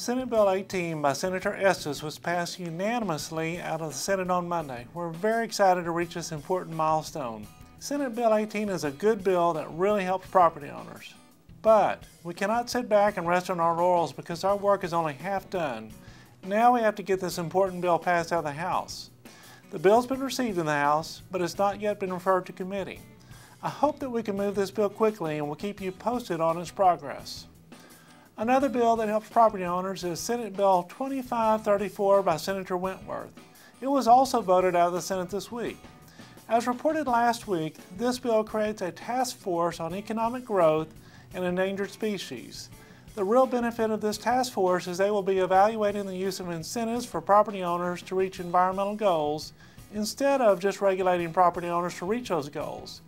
Senate Bill 18 by Senator Estes was passed unanimously out of the Senate on Monday. We're very excited to reach this important milestone. Senate Bill 18 is a good bill that really helps property owners. But we cannot sit back and rest on our laurels because our work is only half done. Now we have to get this important bill passed out of the House. The bill's been received in the House, but it's not yet been referred to committee. I hope that we can move this bill quickly and we'll keep you posted on its progress. Another bill that helps property owners is Senate Bill 2534 by Senator Wentworth. It was also voted out of the Senate this week. As reported last week, this bill creates a task force on economic growth and endangered species. The real benefit of this task force is they will be evaluating the use of incentives for property owners to reach environmental goals instead of just regulating property owners to reach those goals.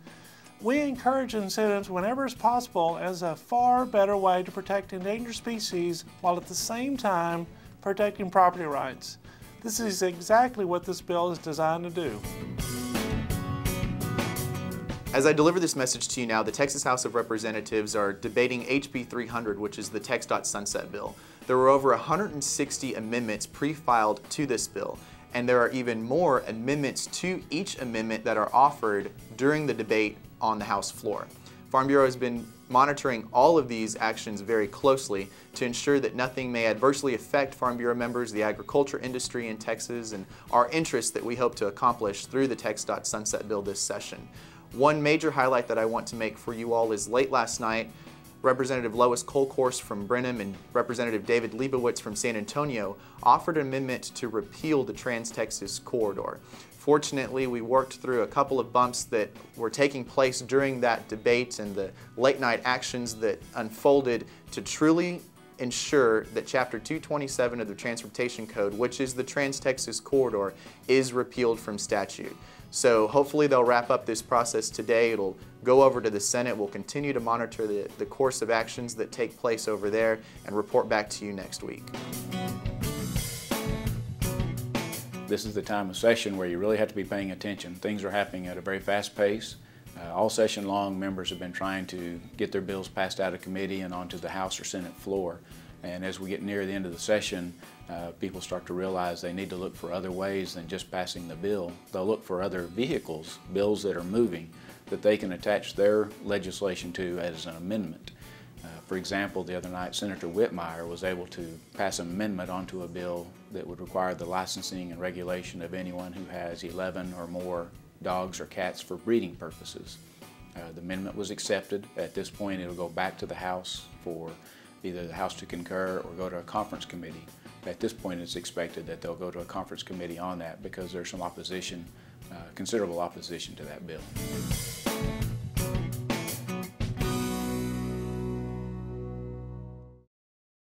We encourage incentives whenever it's possible as a far better way to protect endangered species while at the same time protecting property rights. This is exactly what this bill is designed to do. As I deliver this message to you now, the Texas House of Representatives are debating HB 300, which is the TxDOT Sunset Bill. There were over 160 amendments pre-filed to this bill, and there are even more amendments to each amendment that are offered during the debate on the House floor. Farm Bureau has been monitoring all of these actions very closely to ensure that nothing may adversely affect Farm Bureau members, the agriculture industry in Texas, and our interests that we hope to accomplish through the TxDOT Sunset Bill this session. One major highlight that I want to make for you all is late last night, Representative Lois Colcourse from Brenham and Representative David Leibowitz from San Antonio offered an amendment to repeal the Trans-Texas Corridor. Fortunately, we worked through a couple of bumps that were taking place during that debate and the late night actions that unfolded to truly ensure that Chapter 227 of the Transportation Code, which is the Trans-Texas Corridor, is repealed from statute. So hopefully they'll wrap up this process today. It'll go over to the Senate. We'll continue to monitor the course of actions that take place over there and report back to you next week. This is the time of session where you really have to be paying attention. Things are happening at a very fast pace. All session long, members have been trying to get their bills passed out of committee and onto the House or Senate floor. And as we get near the end of the session, people start to realize they need to look for other ways than just passing the bill. They'll look for other vehicles, bills that are moving, that they can attach their legislation to as an amendment. For example, the other night, Senator Whitmire was able to pass an amendment onto a bill that would require the licensing and regulation of anyone who has 11 or more dogs or cats for breeding purposes. The amendment was accepted. At this point, it'll go back to the House for either the House to concur or go to a conference committee. At this point, it's expected that they'll go to a conference committee on that because there's some opposition, considerable opposition to that bill.